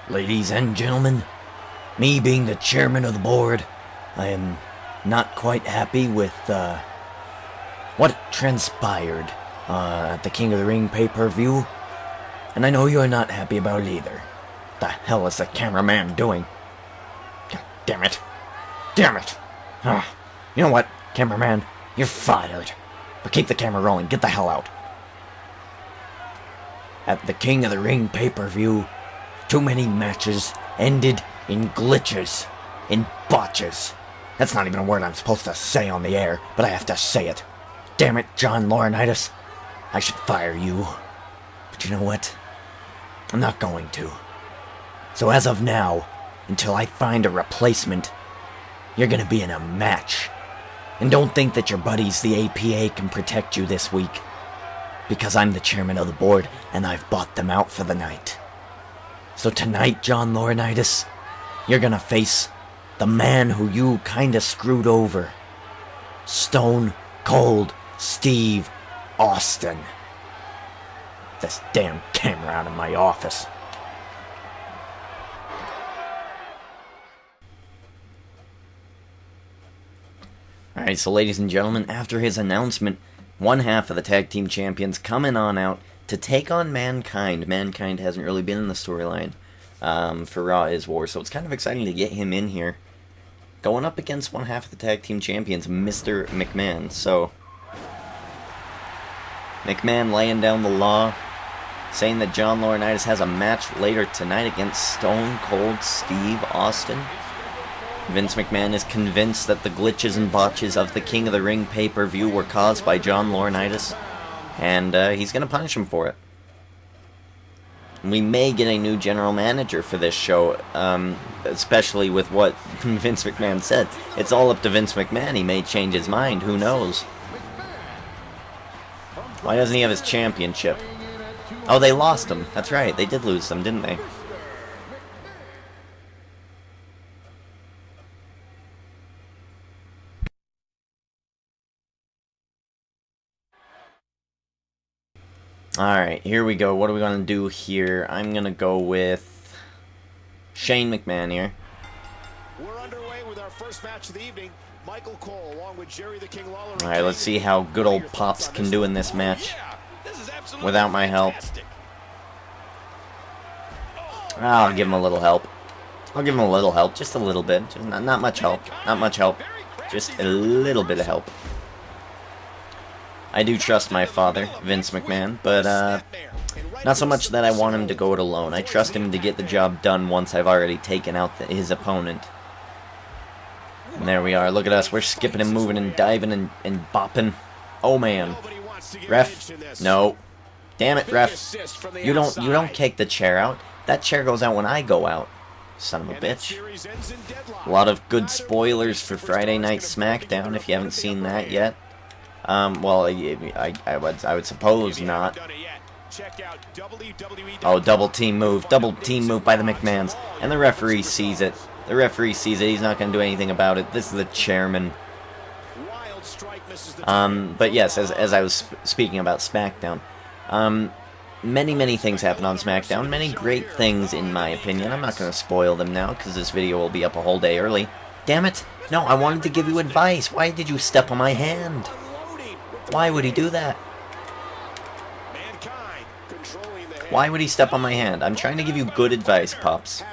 Ladies and gentlemen, me being the chairman of the board, I am not quite happy with what transpired at the King of the Ring pay-per-view, and I know you're not happy about it either. The hell is the cameraman doing? God damn it. Damn it. You know what, cameraman? You're fired. But keep the camera rolling. Get the hell out. At the King of the Ring pay-per-view, too many matches ended in glitches, in botches. That's not even a word I'm supposed to say on the air, but I have to say it. Damn it, John Laurinaitis. I should fire you. But you know what? I'm not going to. So as of now, until I find a replacement, you're gonna be in a match. And don't think that your buddies, the APA, can protect you this week. Because I'm the chairman of the board, and I've bought them out for the night. So tonight, John Laurinaitis, you're gonna face the man who you kinda screwed over. Stone Cold Steve Austin. This damn camera out of my office. Alright, so ladies and gentlemen, after his announcement, one half of the tag team champions coming on out to take on Mankind. Mankind hasn't really been in the storyline for RawIsWar, so it's kind of exciting to get him in here. Going up against one half of the tag team champions, Mr. McMahon. So, McMahon laying down the law, saying that John Laurinaitis has a match later tonight against Stone Cold Steve Austin. Vince McMahon is convinced that the glitches and botches of the King of the Ring pay-per-view were caused by John Laurinaitis, and he's going to punish him for it. We may get a new general manager for this show, especially with what Vince McMahon said. It's all up to Vince McMahon. He may change his mind. Who knows? Why doesn't he have his championship? Oh, they lost him. That's right. They did lose them, didn't they? Alright, here we go. What are we going to do here? I'm going to go with Shane McMahon here. We're underway with our first match of the evening. Michael Cole along with Jerry the King Lawler. Alright, let's see how good old Pops can do in this match without my help. I'll give him a little help. I'll give him a little help, just a little bit. Just not much help. Not much help. Just a little bit of help. I do trust my father, Vince McMahon, but not so much that I want him to go it alone. I trust him to get the job done once I've already taken out his opponent. And there we are. Look at us. We're skipping and moving and diving and bopping. Oh man. Ref. No. Damn it, ref. You don't kick the chair out. That chair goes out when I go out. Son of a bitch. A lot of good spoilers for Friday Night SmackDown if you haven't seen that yet. Well, I would suppose not. Oh, double team move. Double team move by the McMahons. And the referee sees it. The referee sees it. He's not going to do anything about it. This is the chairman. But yes, as I was speaking about SmackDown, many things happen on SmackDown. Many great things, in my opinion. I'm not going to spoil them now, because this video will be up a whole day early. Damn it! No, I wanted to give you advice. Why did you step on my hand? Why would he do that? Why would he step on my hand? I'm trying to give you good advice, Pops.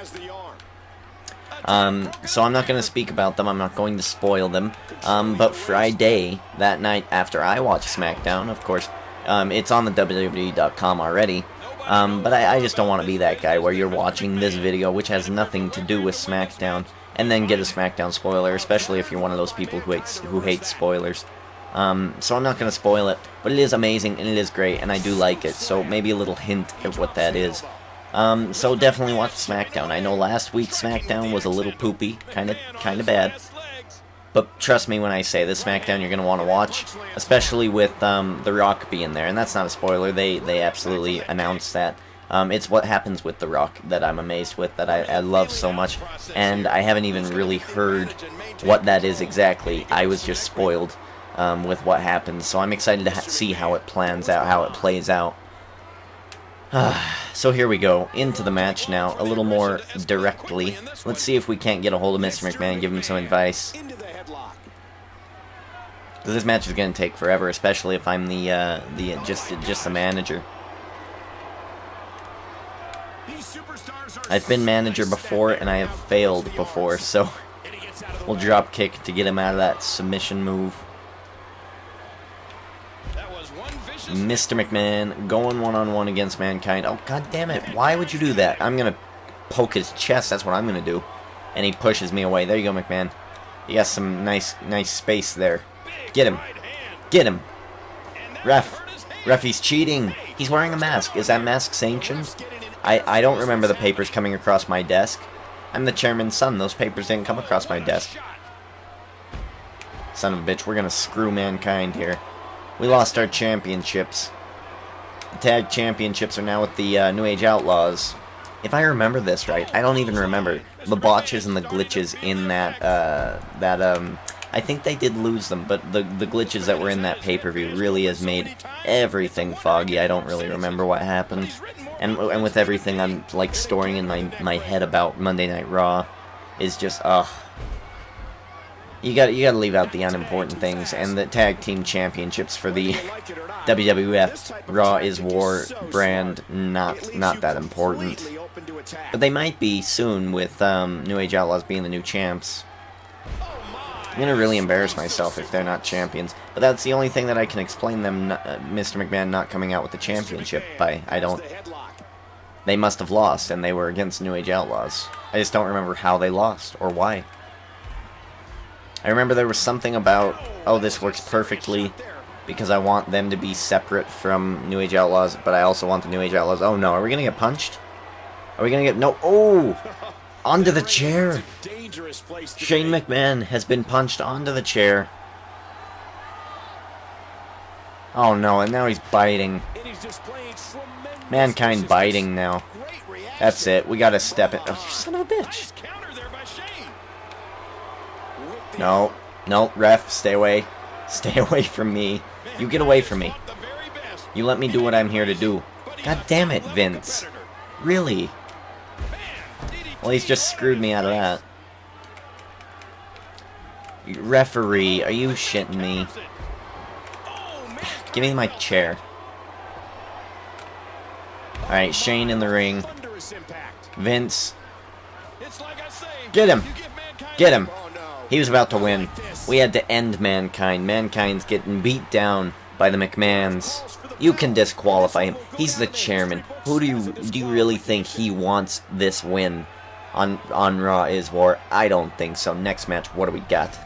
So I'm not going to speak about them. I'm not going to spoil them. But Friday, that night after I watched SmackDown, of course, it's on the WWE.com already. But I just don't want to be that guy where you're watching this video, which has nothing to do with SmackDown, and then get a SmackDown spoiler, especially if you're one of those people who hates spoilers. So I'm not going to spoil it, but it is amazing, and it is great, and I do like it, so maybe a little hint of what that is. So definitely watch SmackDown. I know last week's SmackDown was a little poopy, kind of bad, but trust me when I say this SmackDown you're going to want to watch, especially with The Rock being there, and that's not a spoiler, they absolutely announced that. It's what happens with The Rock that I'm amazed with, that I love so much, and I haven't even really heard what that is exactly. I was just spoiled with what happens, so I'm excited to see how it plans out, how it plays out. So here we go, into the match now, a little more directly. Let's see if we can't get a hold of Mr. McMahon and give him some advice. Because this match is going to take forever, especially if I'm just the manager. I've been manager before, and I have failed before, so we'll drop kick to get him out of that submission move. Mr. McMahon going one-on-one against Mankind. Oh, god damn it. Why would you do that? I'm going to poke his chest. That's what I'm going to do. And he pushes me away. There you go, McMahon. You got some nice space there. Get him. Get him. Ref, he's cheating. He's wearing a mask. Is that mask sanctioned? I don't remember the papers coming across my desk. I'm the chairman's son. Those papers didn't come across my desk. Son of a bitch. We're going to screw Mankind here. We lost our championships. The tag championships are now with the New Age Outlaws. If I remember this right, I don't even remember the botches and the glitches in that, I think they did lose them, but the glitches that were in that pay-per-view really has made everything foggy. I don't really remember what happened. And with everything I'm, like, storing in my head about Monday Night Raw, is just, ugh. You gotta leave out the unimportant things, and the tag team championships for the WWF Raw is War brand, not that important. But they might be soon with New Age Outlaws being the new champs. I'm gonna really embarrass myself if they're not champions. But that's the only thing that I can explain them, Mr. McMahon not coming out with the championship by. They must have lost, and they were against New Age Outlaws. I just don't remember how they lost, or why. I remember there was something about, oh, this works perfectly because I want them to be separate from New Age Outlaws, but I also want the New Age Outlaws. Oh no, are we gonna get punched? Are we gonna get, no, oh! Onto the chair! Shane McMahon has been punched onto the chair. Oh no, and now he's biting. Mankind biting now. That's it, we gotta step it. Oh, you son of a bitch! No, ref, stay away. Stay away from me. You get away from me. You let me do what I'm here to do. God damn it, Vince. Really? Well, he's just screwed me out of that. Referee, are you shitting me? Give me my chair. Alright, Shane in the ring. Vince. Get him! Get him! He was about to win. We had to end Mankind. Mankind's getting beat down by the McMahons. You can disqualify him. He's the chairman. Who do you really think he wants this win on Raw is War? I don't think so. Next match, what do we got?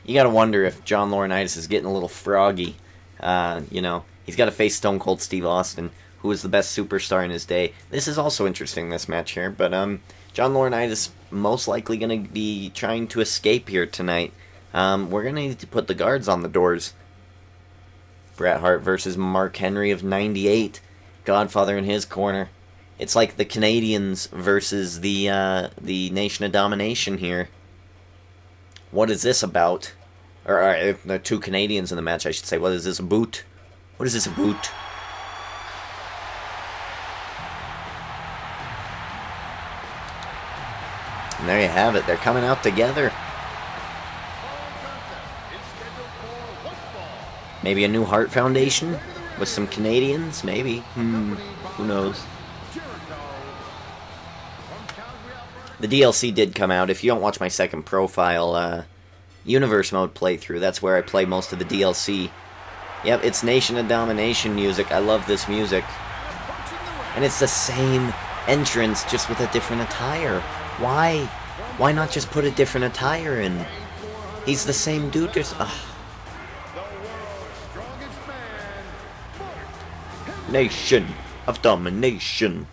You gotta wonder if John Laurinaitis is getting a little froggy. You know, he's got to face Stone Cold Steve Austin, who was the best superstar in his day. This is also interesting, this match here, but John Laurinaitis most likely going to be trying to escape here tonight. We're going to need to put the guards on the doors. Bret Hart versus Mark Henry of 98. Godfather in his corner. It's like the Canadians versus the Nation of Domination here. What is this about? Or the two Canadians in the match, I should say. What is this about? What is this about? And there you have it. They're coming out together. Maybe a new Heart Foundation with some Canadians? Maybe. Who knows? The DLC did come out. If you don't watch my second profile, Universe Mode playthrough, that's where I play most of the DLC. Yep, it's Nation of Domination music. I love this music. And it's the same entrance, just with a different attire. Why? Why not just put a different attire in? He's the same dude, just... Nation of Domination.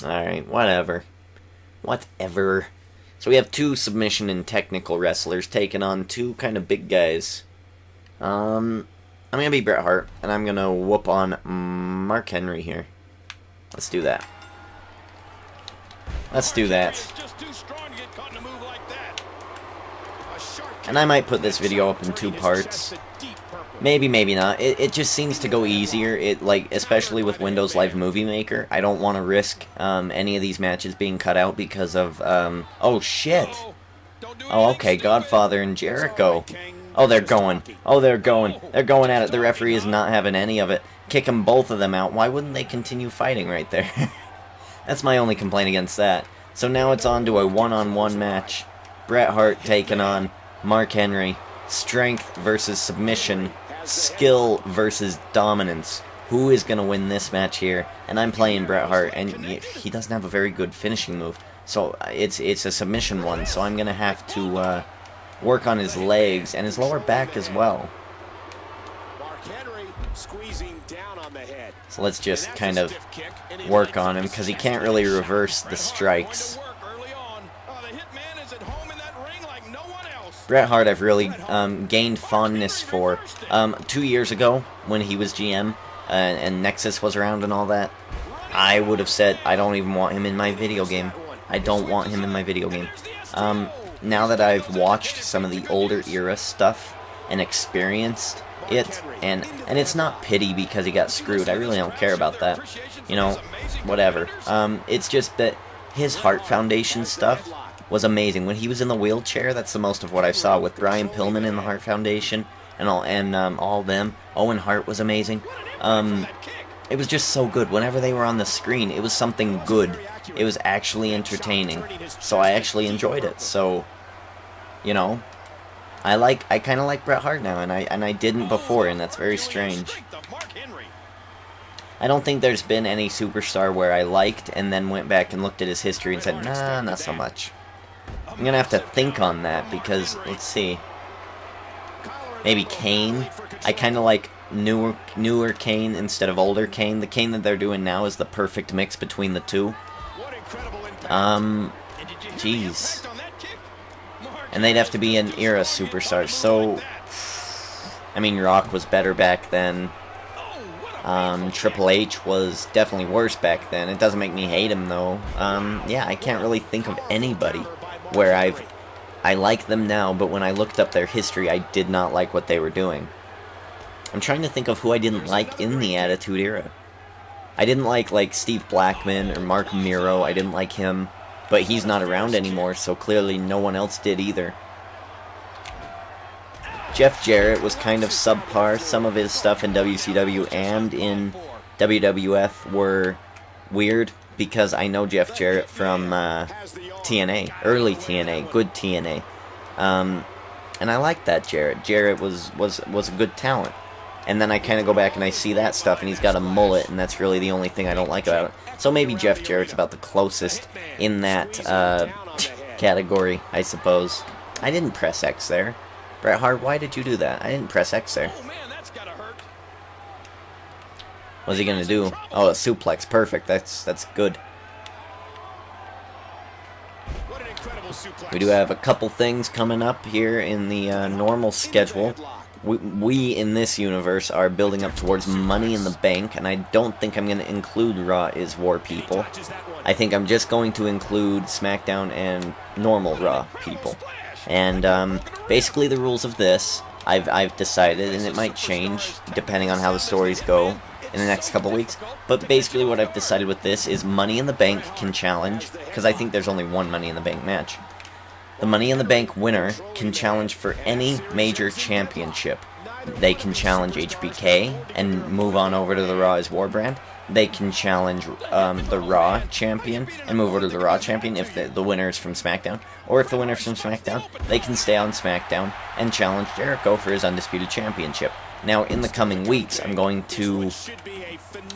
Alright, whatever. Whatever. So we have two submission and technical wrestlers taking on two kind of big guys. I'm gonna be Bret Hart, and I'm gonna whoop on Mark Henry here. Let's do that. Let's do that. And I might put this video up in 2 parts. Maybe, maybe not. It just seems to go easier. It, like, especially with Windows Live Movie Maker, I don't want to risk any of these matches being cut out because of, oh shit! Oh, okay, Godfather and Jericho. Oh, they're going. Oh, they're going. They're going at it. The referee is not having any of it. Kicking both of them out. Why wouldn't they continue fighting right there? That's my only complaint against that. So now it's on to a one-on-one match. Bret Hart taking on Mark Henry. Strength versus submission. Skill versus dominance. Who is going to win this match here? And I'm playing Bret Hart, and he doesn't have a very good finishing move. So it's a submission one, so I'm going to have to work on his legs and his lower back as well. So let's just kind of work on him, because he can't really reverse the strikes. Bret Hart I've really gained fondness for. 2 years ago, when he was GM, and Nexus was around and all that, I would have said, I don't even want him in my video game. I don't want him in my video game. Now that I've watched some of the older era stuff and experienced it, and it's not pity because he got screwed. I really don't care about that. You know, whatever. It's just that his Hart Foundation stuff was amazing. When he was in the wheelchair, that's the most of what I saw with Brian Pillman in the Hart Foundation and all them. Owen Hart was amazing. It was just so good. Whenever they were on the screen, it was something good. It was actually entertaining. So I actually enjoyed it. So, you know, I kind of like Bret Hart now, and I didn't before, and that's very strange. I don't think there's been any superstar where I liked and then went back and looked at his history and said, nah, not so much. I'm gonna have to think on that, because, let's see, maybe Kane. I kind of like newer Kane instead of older Kane. The Kane that they're doing now is the perfect mix between the two. Jeez. And they'd have to be an era superstar, so, I mean, Rock was better back then. Triple H was definitely worse back then. It doesn't make me hate him, though. Yeah, I can't really think of anybody where I like them now, but when I looked up their history, I did not like what they were doing. I'm trying to think of who I didn't like in the Attitude Era. I didn't like Steve Blackman or Mark Miro. I didn't like him, but he's not around anymore, so clearly no one else did either. Jeff Jarrett was kind of subpar. Some of his stuff in WCW and in WWF were weird, because I know Jeff Jarrett from TNA, early TNA, good TNA, and I liked that Jarrett. Jarrett was a good talent. And then I kind of go back and I see that stuff, and he's got a mullet, and that's really the only thing I don't like about it. So maybe Jeff Jarrett's about the closest in that category, I suppose. I didn't press X there. Bret Hart, why did you do that? I didn't press X there. What's he gonna do? Oh, a suplex. Perfect. That's good. We do have a couple things coming up here in the normal schedule. We in this universe are building up towards Money in the Bank, and I don't think I'm going to include RawIsWar people. I think I'm just going to include SmackDown and normal Raw people. And basically the rules of this, I've decided, and it might change depending on how the stories go in the next couple weeks, but basically what I've decided with this is Money in the Bank can challenge, because I think there's only one Money in the Bank match. The Money in the Bank winner can challenge for any major championship. They can challenge HBK and move on over to the RawIsWar brand. They can challenge the Raw champion and move over to the Raw champion if the winner is from SmackDown. Or if the winner is from SmackDown, they can stay on SmackDown and challenge Jericho for his Undisputed Championship. Now, in the coming weeks, I'm going to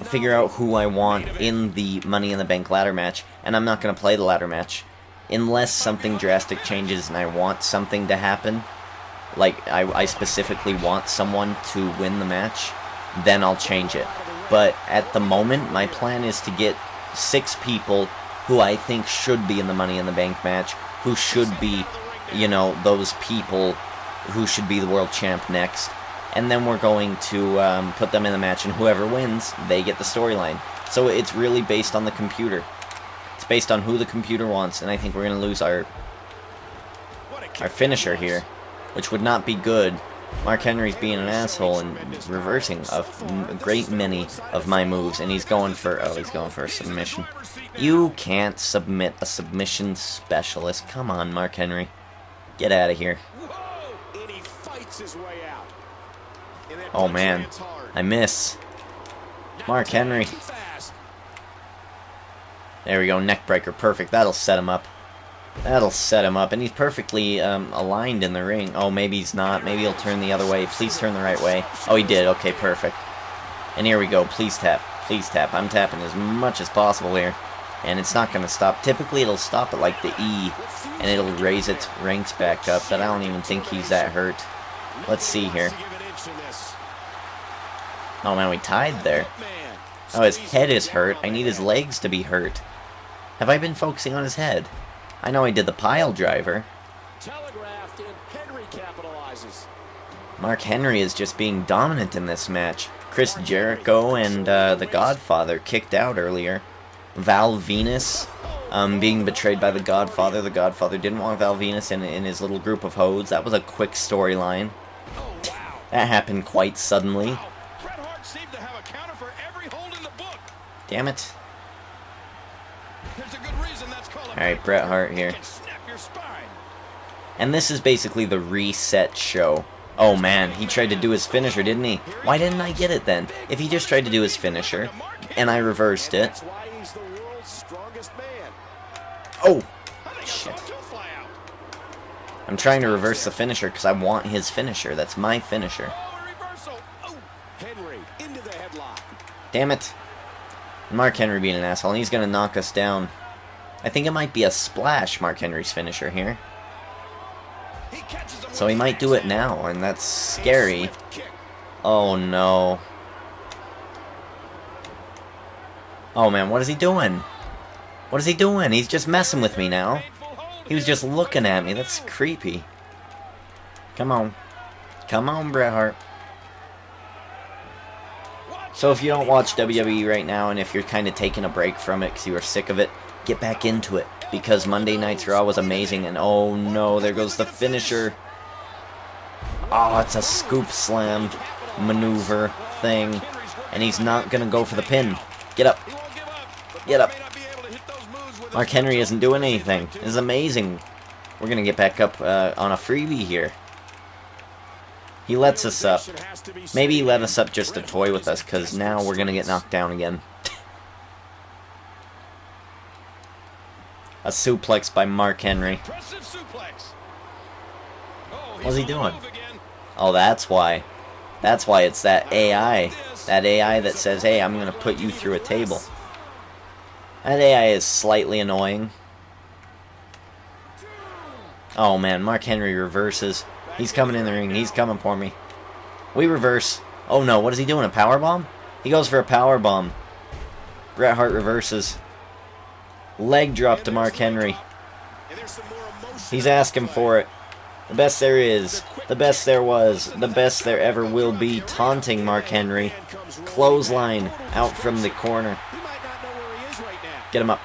figure out who I want in the Money in the Bank ladder match, and I'm not going to play the ladder match. Unless something drastic changes and I want something to happen, like I specifically want someone to win the match, then I'll change it. But at the moment, my plan is to get 6 people who I think should be in the Money in the Bank match, who should be, you know, those people who should be the world champ next. And then we're going to put them in the match, and whoever wins, they get the storyline. So it's really based on the computer. It's based on who the computer wants, and I think we're going to lose our finisher here, which would not be good Mark Henry's being an asshole and reversing a great many of my moves, and he's going for a submission. You can't submit a submission specialist. Come on, Mark Henry. Get out of here. Oh man, I miss. Mark Henry. There we go, neck breaker, perfect. That'll set him up. That'll set him up, and he's perfectly aligned in the ring. Oh, maybe he's not. Maybe he'll turn the other way. Please turn the right way. Oh, he did. Okay, perfect. And here we go. Please tap. Please tap. I'm tapping as much as possible here. And it's not going to stop. Typically, it'll stop at like the E, and it'll raise its ranks back up, but I don't even think he's that hurt. Let's see here. Oh, man, we tied there. Oh, his head is hurt. I need his legs to be hurt. Have I been focusing on his head? I know I did the pile driver. Mark Henry is just being dominant in this match. Chris Jericho and the Godfather kicked out earlier. Val Venus being betrayed by the Godfather. The Godfather didn't want Val Venus in his little group of hoes. That was a quick storyline. That happened quite suddenly. Damn it. Alright, Bret Hart here. And this is basically the reset show. Oh man, he tried to do his finisher, didn't he? Why didn't I get it then? If he just tried to do his finisher, and I reversed it. Oh! Shit. I'm trying to reverse the finisher because I want his finisher. That's my finisher. Damn it. Mark Henry being an asshole, and he's going to knock us down. I think it might be a splash, Mark Henry's finisher here. So he might do it now, and that's scary. Oh no. Oh man, what is he doing? What is he doing? He's just messing with me now. He was just looking at me. That's creepy. Come on. Come on, Bret Hart. So if you don't watch WWE right now, and if you're kind of taking a break from it because you are sick of it, get back into it. Because Monday Night's Raw was amazing, and oh no, there goes the finisher. Oh, it's a scoop slam maneuver thing. And he's not going to go for the pin. Get up. Get up. Mark Henry isn't doing anything. This is amazing. We're going to get back up on a freebie here. He lets us up. Maybe he let us up just to toy with us, because now we're going to get knocked down again. A suplex by Mark Henry. What's he doing? Oh, that's why. That's why it's that AI. That AI that says, hey, I'm going to put you through a table. That AI is slightly annoying. Oh, man, Mark Henry reverses. He's coming in the ring. He's coming for me. We reverse. Oh, no, what is he doing, a powerbomb? He goes for a powerbomb. Bret Hart reverses. Leg drop to Mark Henry. He's asking for it. The best there is. The best there was. The best there ever will be. Taunting Mark Henry. Clothesline out from the corner. Get him up.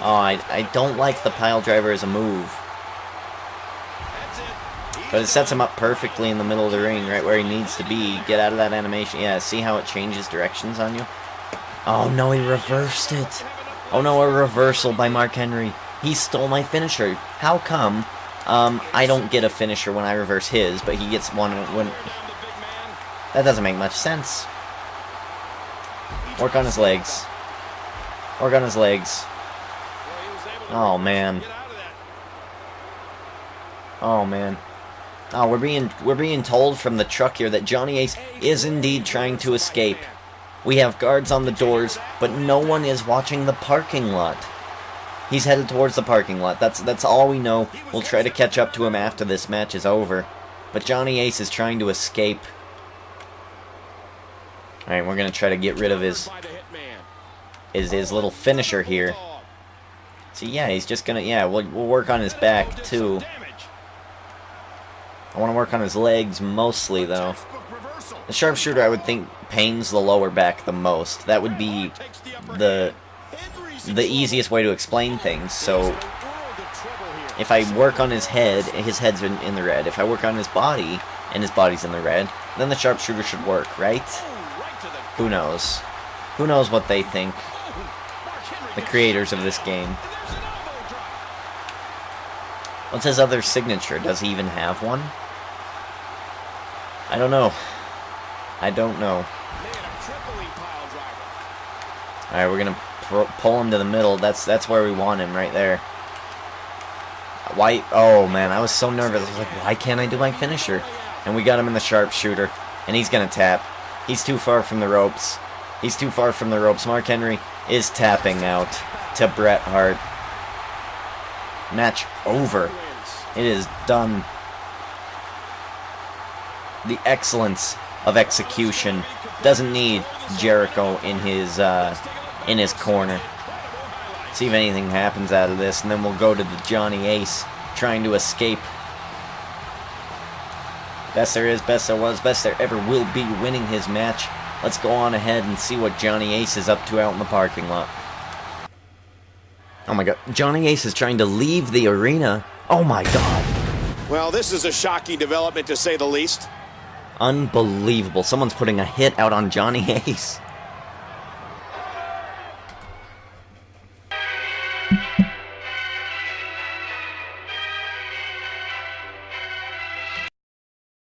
Oh, I don't like the pile driver as a move. But it sets him up perfectly in the middle of the ring, right where he needs to be. Get out of that animation. Yeah, see how it changes directions on you? Oh no, he reversed it. Oh no, a reversal by Mark Henry. He stole my finisher. How come I don't get a finisher when I reverse his, but he gets one when... That doesn't make much sense. Work on his legs. Work on his legs. Oh man. Oh man. Oh, we're being told from the truck here that Johnny Ace is indeed trying to escape. We have guards on the doors, but no one is watching the parking lot. He's headed towards the parking lot. That's all we know. We'll try to catch up to him after this match is over. But Johnny Ace is trying to escape. Alright, we're going to try to get rid of his little finisher here. So yeah, he's just going to... Yeah, we'll work on his back, too. I want to work on his legs mostly, though. The sharpshooter, I would think, pains the lower back the most. That would be the easiest way to explain things. So If I work on his head's in the red. If I work on his body, and his body's in the red, then the sharpshooter should work, right? Who knows? Who knows what they think? The creators of this game. What's his other signature? Does he even have one? I don't know. I don't know. Alright, we're gonna pull him to the middle. That's where we want him, right there. Why? Oh, man, I was so nervous. I was like, why can't I do my finisher? And we got him in the sharpshooter. And he's gonna tap. He's too far from the ropes. He's too far from the ropes. Mark Henry is tapping out to Bret Hart. Match over. It is done. The excellence of execution doesn't need Jericho in his corner. See if anything happens out of this, and then we'll go to the Johnny Ace trying to escape. Best there is, best there was, best there ever will be, winning his match. Let's go on ahead and see what Johnny Ace is up to out in the parking lot. Oh my god, Johnny Ace is trying to leave the arena. Oh my god. Well, this is a shocking development to say the least. Unbelievable. Someone's putting a hit out on Johnny Ace.